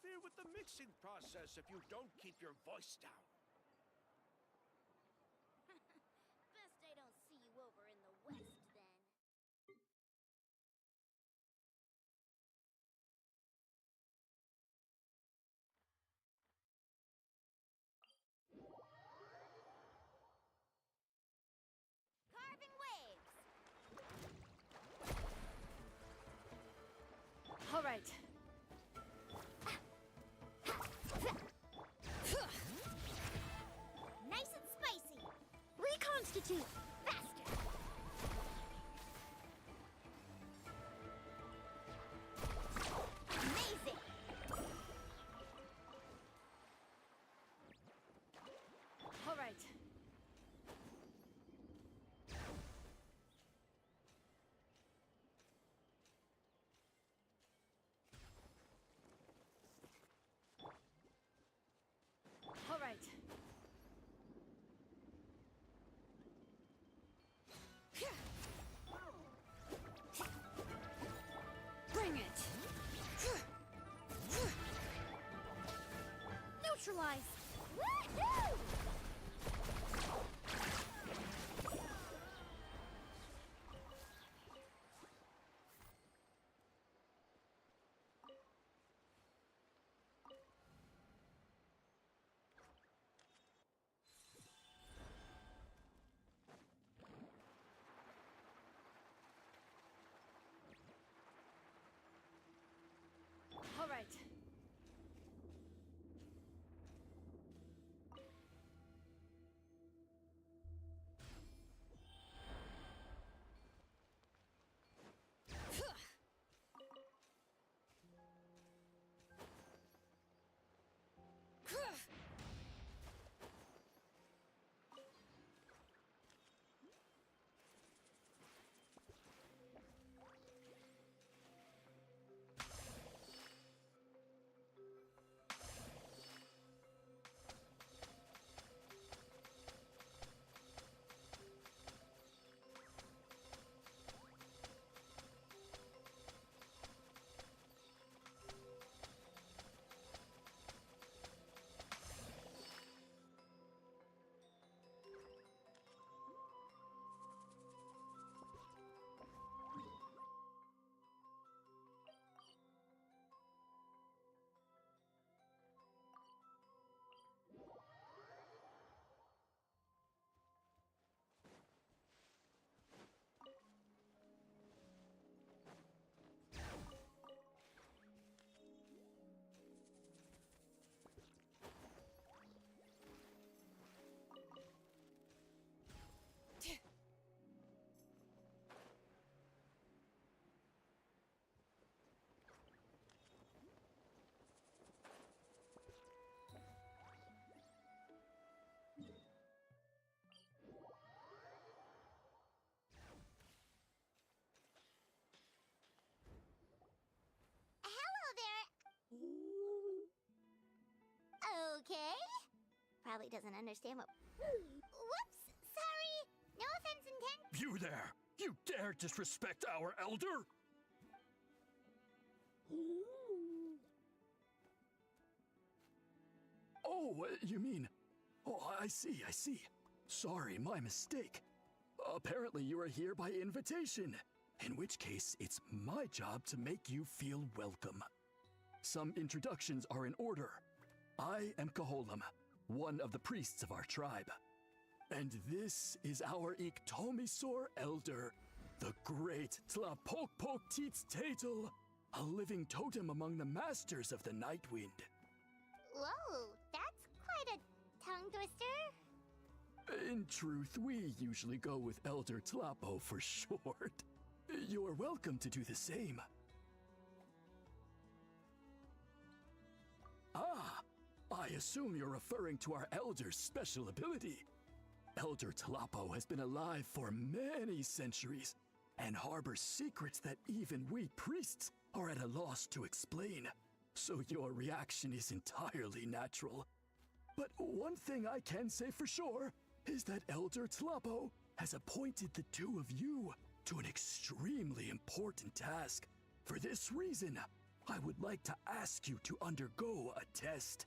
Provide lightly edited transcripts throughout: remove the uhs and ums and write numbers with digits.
interfere with the mixing process if you don't keep your voice down. Best I don't see you over in the west, then. Carving waves! All right. Nice and spicy! Reconstitute! Faster! Amazing! All right. All right. Bring it! Neutralize! Woohoo! All right. Okay? Probably doesn't understand what... Whoops! Sorry! No offense intended. You there! You dare disrespect our elder? Oh, you mean... Oh, I see. Sorry, my mistake. Apparently you are here by invitation, in which case it's my job to make you feel welcome. Some introductions are in order. I am Kaholam, one of the priests of our tribe. And this is our Iktomisor elder, the great Tlapokpokteetstatel, a living totem among the masters of the Night Wind. Whoa, that's quite a tongue twister. In truth, we usually go with Elder Tlapo for short. You're welcome to do the same. Ah, I assume you're referring to our elder's special ability. Elder Tlapo has been alive for many centuries and harbors secrets that even we priests are at a loss to explain. So your reaction is entirely natural. But one thing I can say for sure is that Elder Tlapo has appointed the two of you to an extremely important task. For this reason, I would like to ask you to undergo a test.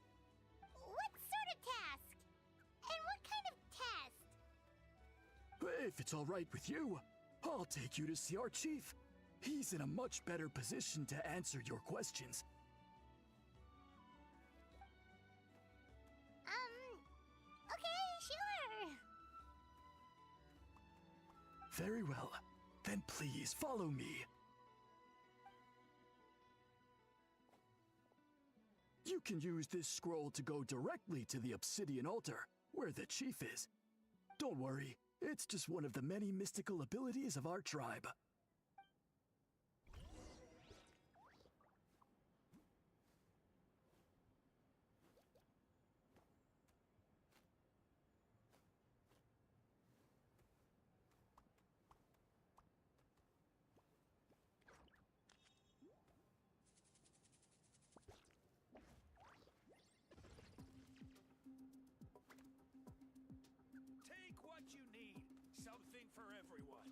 What sort of task? And what kind of test? If it's all right with you, I'll take you to see our chief. He's in a much better position to answer your questions. Okay, sure. Very well. Then please follow me. You can use this scroll to go directly to the obsidian altar, where the chief is. Don't worry, it's just one of the many mystical abilities of our tribe. Take what you need. Something for everyone.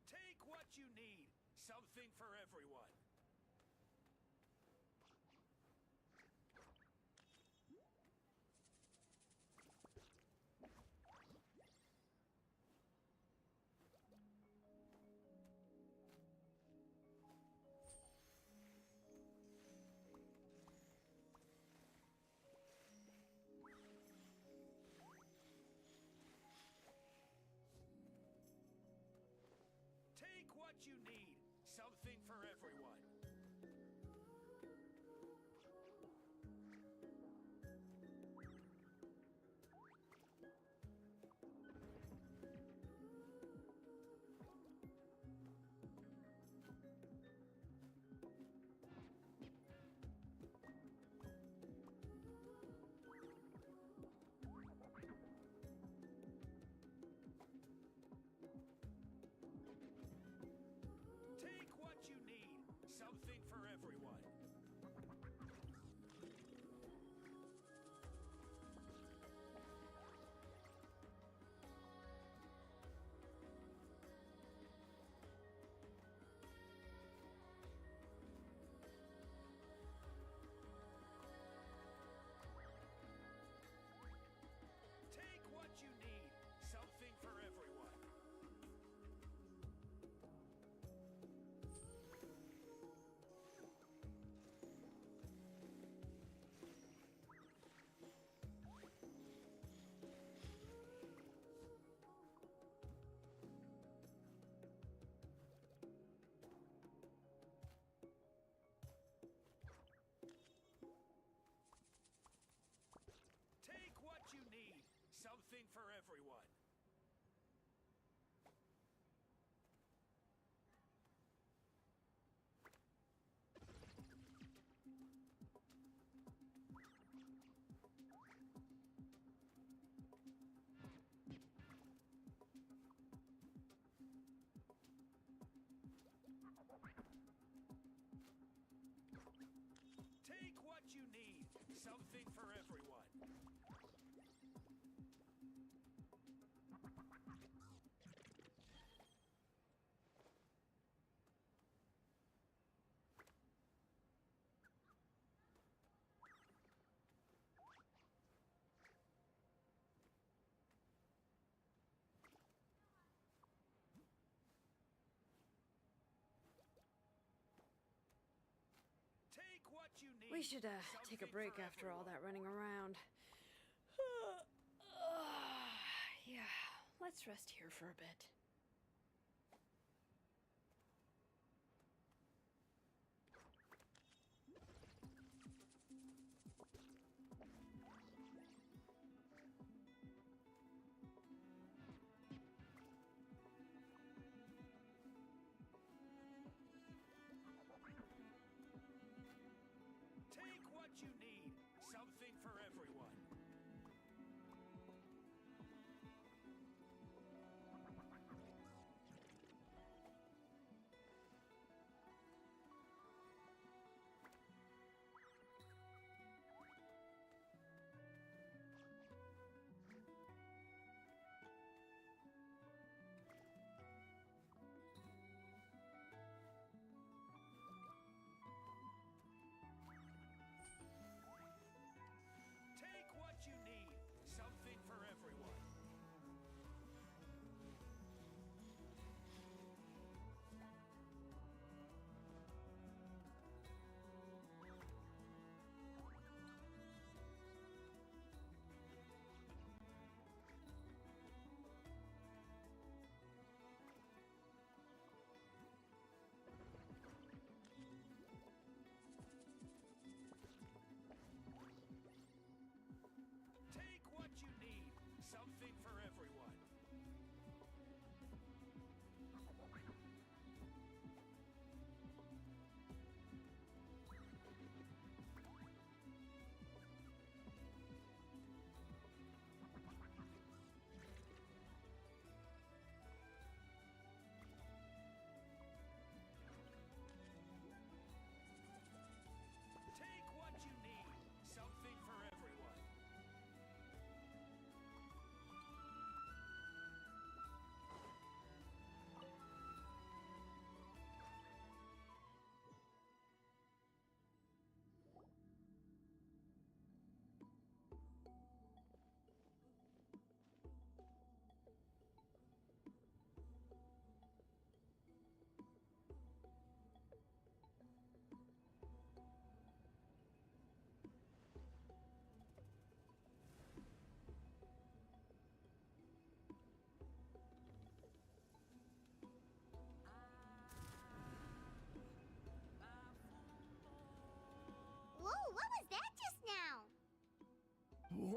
Take what you need. Something for everyone. Take what you need. Something for everyone. Take what you need. Something for everyone. Take what you need. Something for everyone. Take what you need. Something for everyone. Take what you need. Something for everyone. Take what you need. We should take a Something break for after all everyone. that running around. Yeah, let's rest here for a bit. Take what you need. Something for everyone.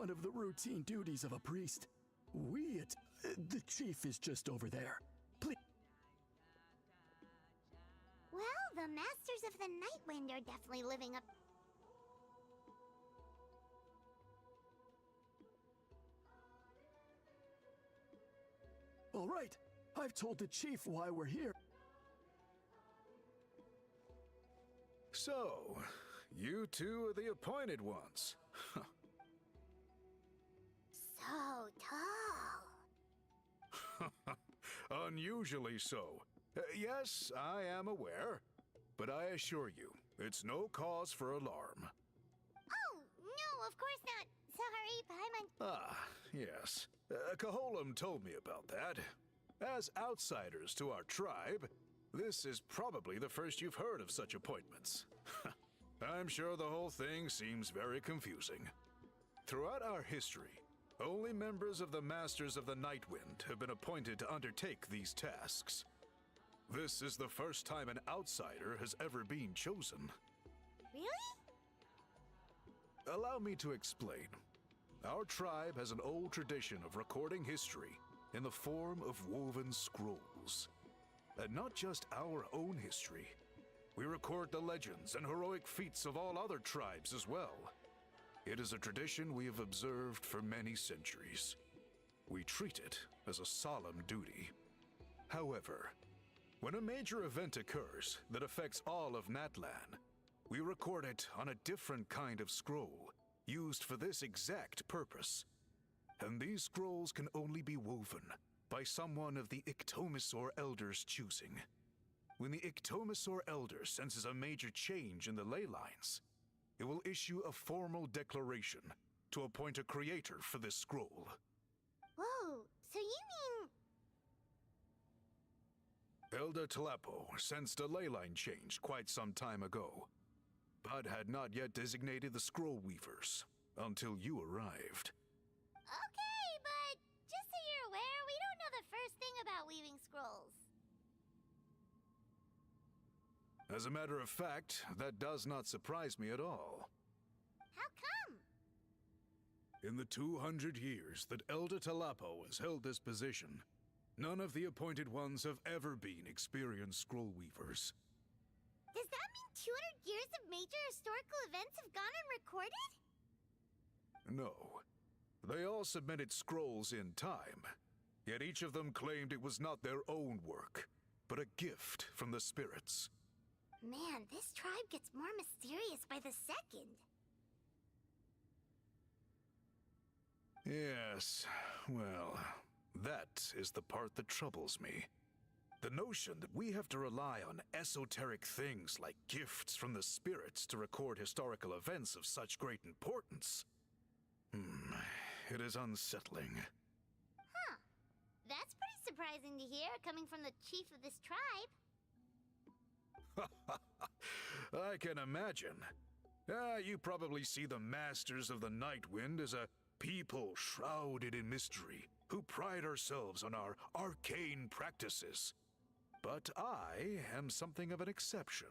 one of the routine duties of a priest. The chief is just over there. Please. Well, the Masters of the Nightwind are definitely living up. All right, I've told the chief why we're here. So, you two are the appointed ones. So tall. Unusually so. Yes, I am aware, but I assure you, it's no cause for alarm. Oh, no, of course not. Sorry, Paimon. Ah, yes. Caholam told me about that. As outsiders to our tribe, this is probably the first you've heard of such appointments. I'm sure the whole thing seems very confusing. Throughout our history, only members of the Masters of the Nightwind have been appointed to undertake these tasks. This is the first time an outsider has ever been chosen. Really? Allow me to explain. Our tribe has an old tradition of recording history in the form of woven scrolls. And not just our own history. We record the legends and heroic feats of all other tribes as well. It is a tradition we have observed for many centuries. We treat it as a solemn duty. However, when a major event occurs that affects all of Natlan, we record it on a different kind of scroll, used for this exact purpose. And these scrolls can only be woven by someone of the Iktomisor Elder's choosing. When the Iktomisor Elder senses a major change in the ley lines, it will issue a formal declaration to appoint a creator for this scroll. Whoa, so you mean... Elder Talapo sensed a ley line change quite some time ago, but had not yet designated the scroll weavers until you arrived. Okay, but just so you're aware, we don't know the first thing about weaving scrolls. As a matter of fact, that does not surprise me at all. How come? In the 200 years that Elder Talapo has held this position, none of the appointed ones have ever been experienced scroll weavers. Does that mean 200 years of major historical events have gone unrecorded? No. They all submitted scrolls in time, yet each of them claimed it was not their own work, but a gift from the spirits. Man, this tribe gets more mysterious by the second. Yes, well, that is the part that troubles me. The notion that we have to rely on esoteric things like gifts from the spirits to record historical events of such great importance. It is unsettling. Huh. That's pretty surprising to hear, coming from the chief of this tribe. I can imagine. You probably see the Masters of the Nightwind as a people shrouded in mystery, who pride ourselves on our arcane practices. But I am something of an exception.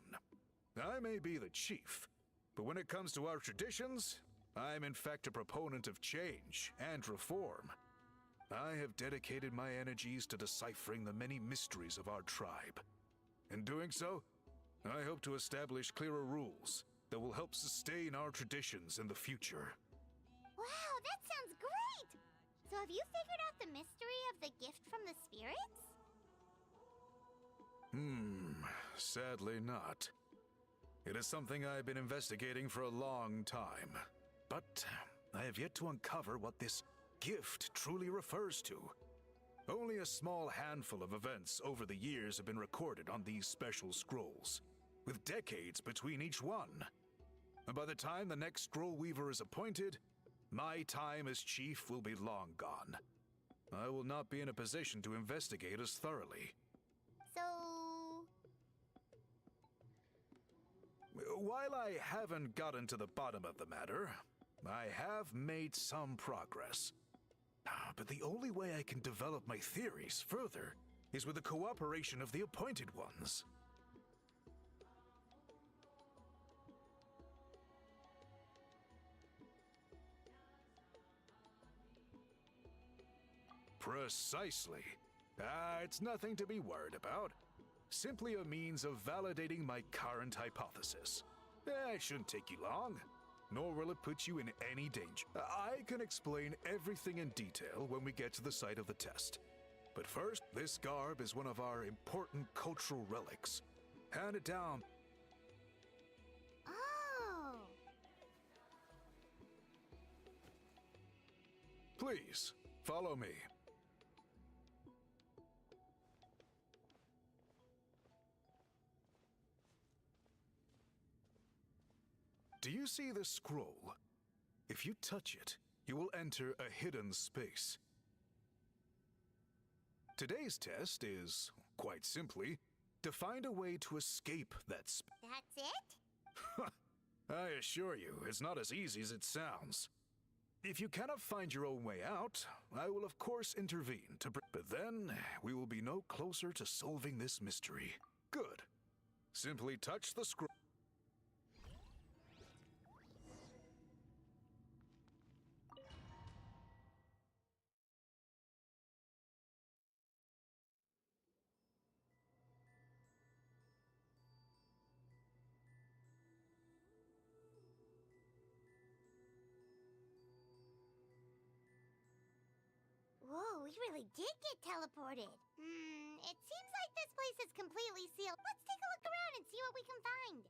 I may be the chief, but when it comes to our traditions, I'm in fact a proponent of change and reform. I have dedicated my energies to deciphering the many mysteries of our tribe. In doing so, I hope to establish clearer rules that will help sustain our traditions in the future. Wow, that sounds great! So have you figured out the mystery of the gift from the spirits? Sadly not. It is something I've been investigating for a long time, but I have yet to uncover what this gift truly refers to. Only a small handful of events over the years have been recorded on these special scrolls, with decades between each one. And by the time the next scroll weaver is appointed, my time as chief will be long gone. I will not be in a position to investigate as thoroughly. So... While I haven't gotten to the bottom of the matter, I have made some progress. But the only way I can develop my theories further is with the cooperation of the appointed ones. Precisely. It's nothing to be worried about. Simply a means of validating my current hypothesis. It shouldn't take you long, nor will it put you in any danger. I can explain everything in detail when we get to the site of the test. But first, this garb is one of our important cultural relics, handed down. Oh. Please, follow me. Do you see this scroll? If you touch it, you will enter a hidden space. Today's test is, quite simply, to find a way to escape that space. That's it? I assure you, it's not as easy as it sounds. If you cannot find your own way out, I will of course intervene but then we will be no closer to solving this mystery. Good. Simply touch the scroll. Whoa, we really did get teleported. It seems like this place is completely sealed. Let's take a look around and see what we can find.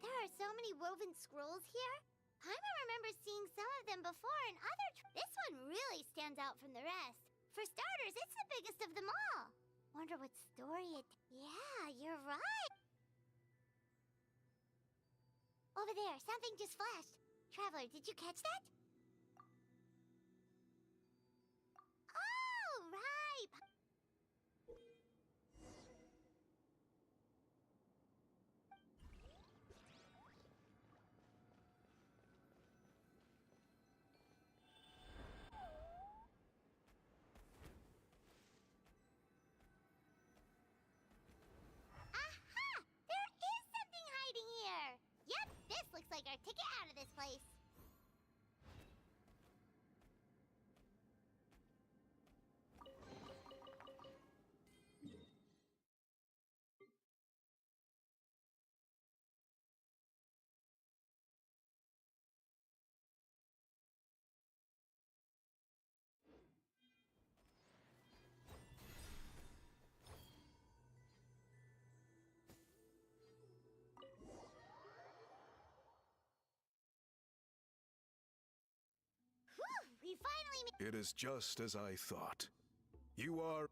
There are so many woven scrolls here. Paimon remembers seeing some of them before in other This one really stands out from the rest. For starters, it's the biggest of them all. Wonder what story it... Yeah, you're right. Over there, something just flashed. Traveler, did you catch that? Oh, right. Aha! There is something hiding here! Yep, this looks like our ticket out of this place. Whew, we finally It is just as I thought. You are...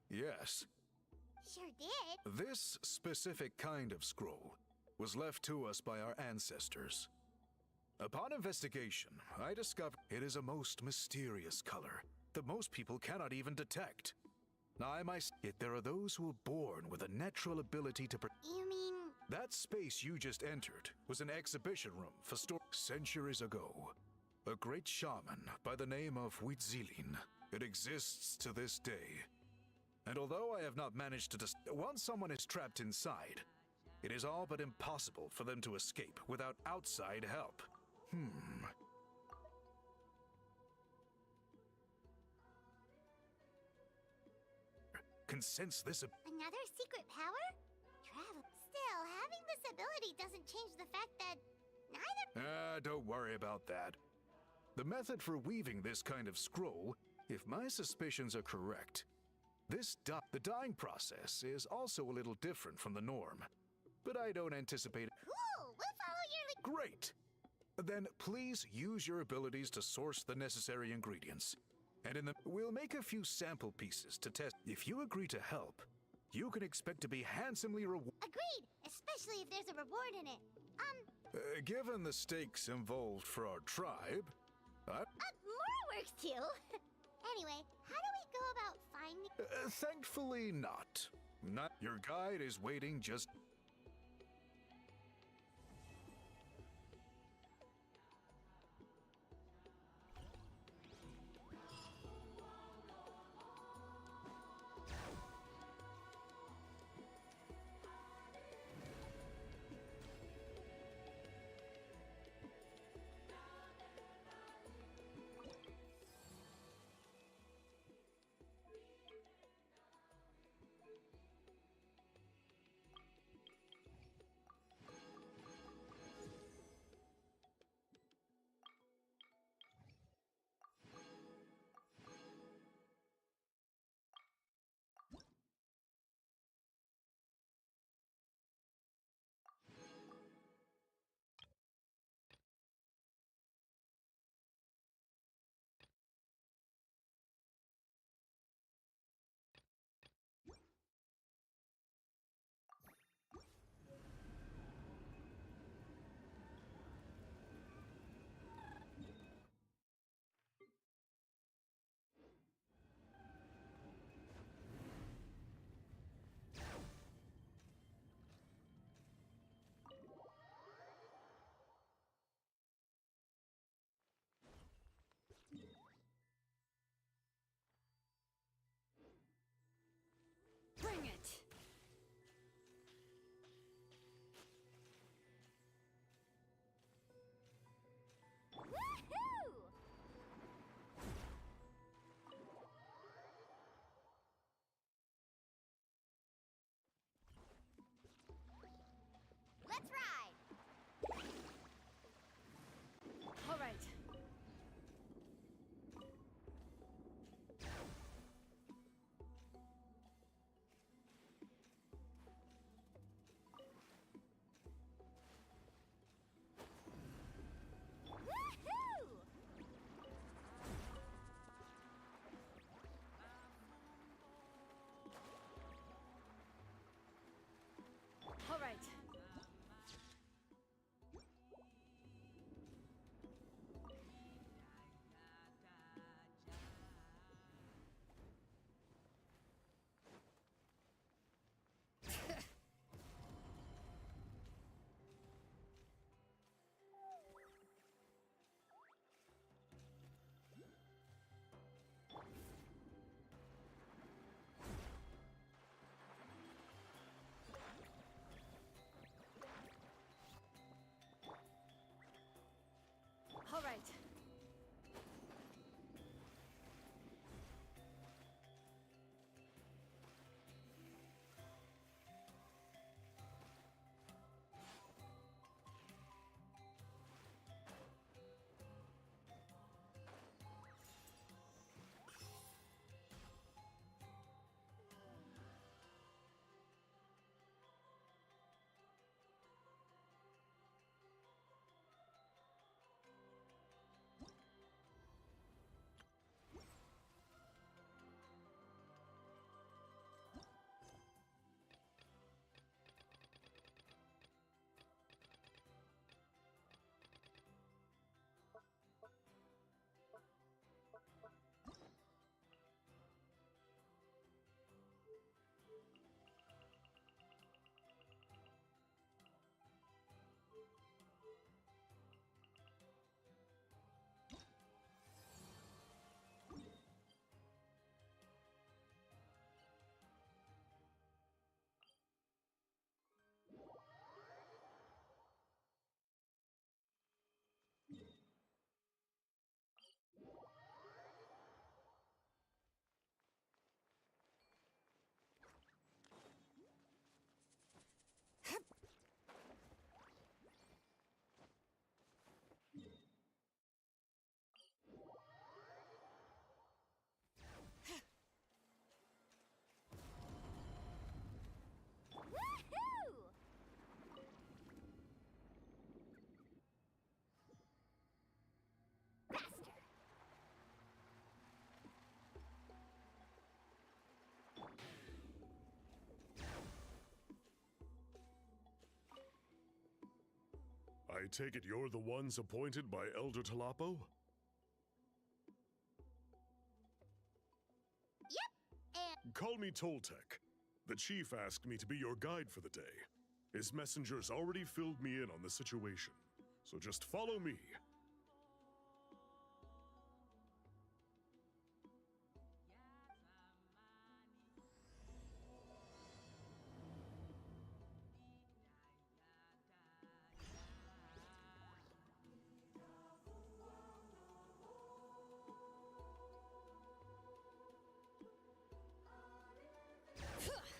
yes. Sure did. This specific kind of scroll was left to us by our ancestors. Upon investigation, I discovered it is a most mysterious color that most people cannot even detect. Yet there are those who are born with a natural ability to... You mean... That space you just entered was an exhibition room for centuries ago. A great shaman by the name of Huitzilin. It exists to this day. And although I have not managed to once someone is trapped inside, it is all but impossible for them to escape without outside help. Can sense this. Another secret power? Travel. Still, having this ability doesn't change the fact that neither... Don't worry about that. The method for weaving this kind of scroll, if my suspicions are correct, the dyeing process is also a little different from the norm. But I don't anticipate... Cool! We'll follow Great! Then please use your abilities to source the necessary ingredients. And we'll make a few sample pieces to test. If you agree to help, you can expect to be handsomely rewarded. Agreed, especially if there's a reward in it. Given the stakes involved for our tribe, More work to do. Anyway, how do we go about finding... thankfully not. Your guide is waiting just... I take it you're the ones appointed by Elder Talapo? And Call me Toltec. The chief asked me to be your guide for the day. His messengers already filled me in on the situation, so just follow me. woohoo!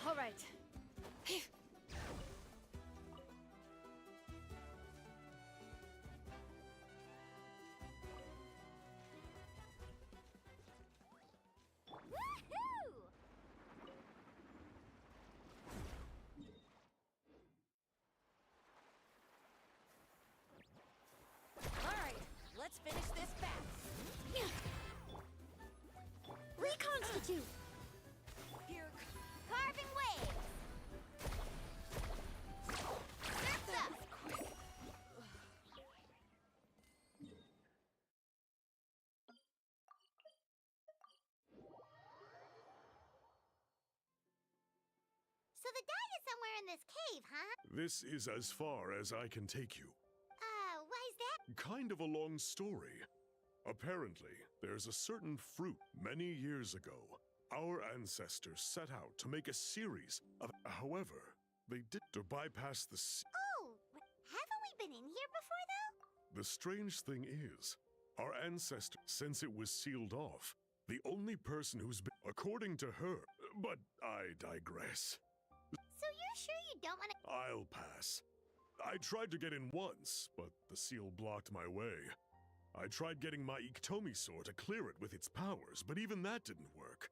All right. Woohoo! All right, let's finish this fast. Reconstitute! Here, Carving waves! Surf's up! So the dye is somewhere in this cave, huh? This is as far as I can take you. Why's that? Kind of a long story. Apparently, there's a certain fruit many years ago. Our ancestors set out to make a series of. However, they did to bypass the. Oh, haven't we been in here before, though? The strange thing is, our ancestor, since it was sealed off, the only person who's been, according to her. But I digress. So you're sure you don't want to... I'll pass. I tried to get in once, but the seal blocked my way. I tried getting my Iktomi-sor to clear it with its powers, but even that didn't work.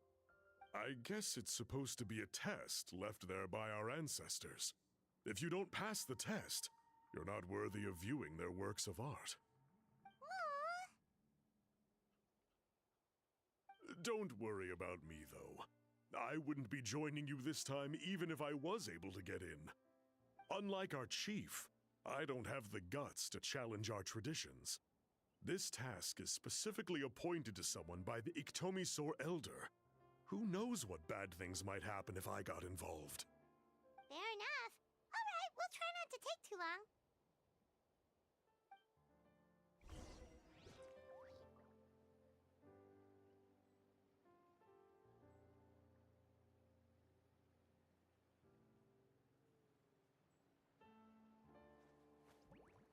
I guess it's supposed to be a test left there by our ancestors. If you don't pass the test, you're not worthy of viewing their works of art. Don't worry about me, though. I wouldn't be joining you this time even if I was able to get in. Unlike our chief, I don't have the guts to challenge our traditions. This task is specifically appointed to someone by the Iktomi-sor Elder. Who knows what bad things might happen if I got involved? Fair enough. All right, we'll try not to take too long.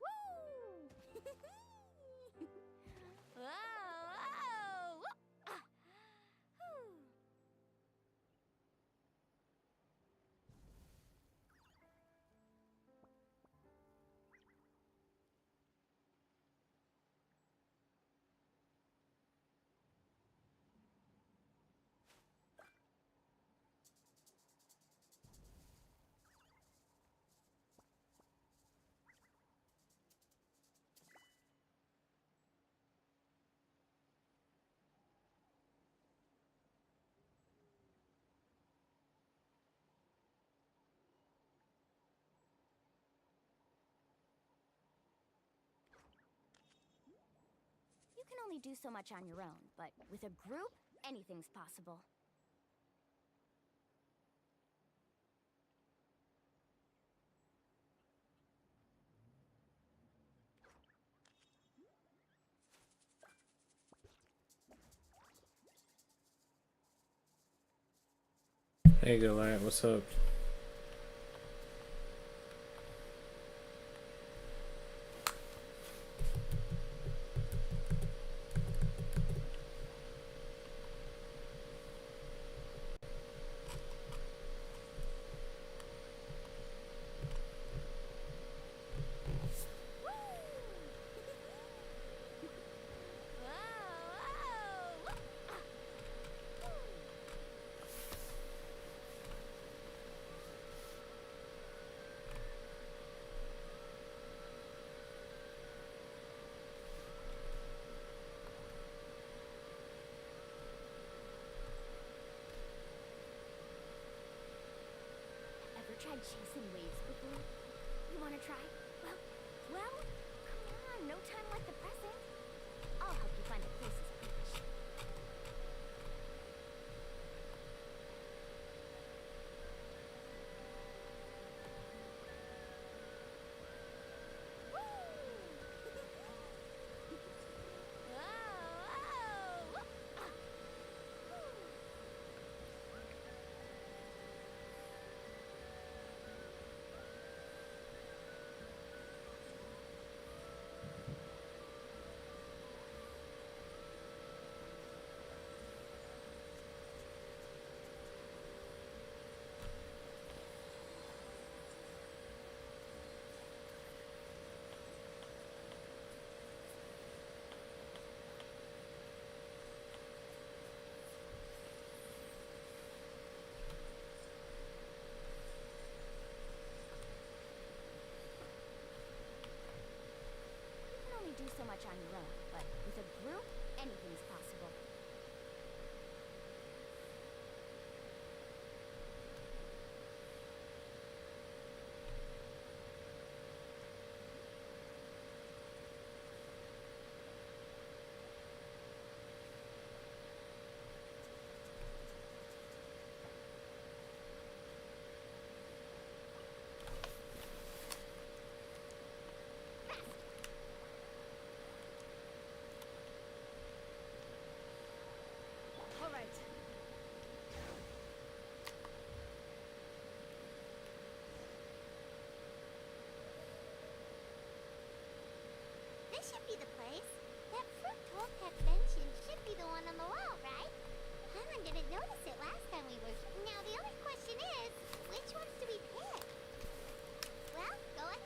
Woo! Whoa! Whoa! Whew. You can only do so much on your own, but with a group, anything's possible. Hey Goliath, what's up? chasing waves before? You wanna try? Well, come on, no time like the present. I'll help you find the closest beach. Do so much on your own, but with a group, anything's possible. This should be the place. That fruit Toltec mentioned should be the one on the wall, right? Paimon didn't notice it last time we were here. Now the only question is, which ones do we pick? Well, go ahead.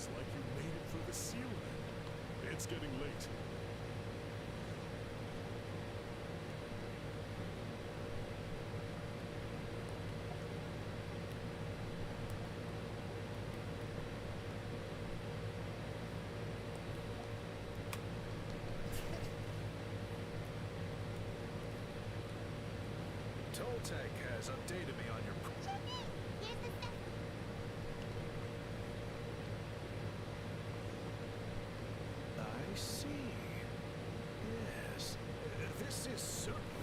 Looks like you made it through the ceiling. It's getting late. Toltec has updated me on your... Chippy! Here's the stuff. I see. Yes. This is certainly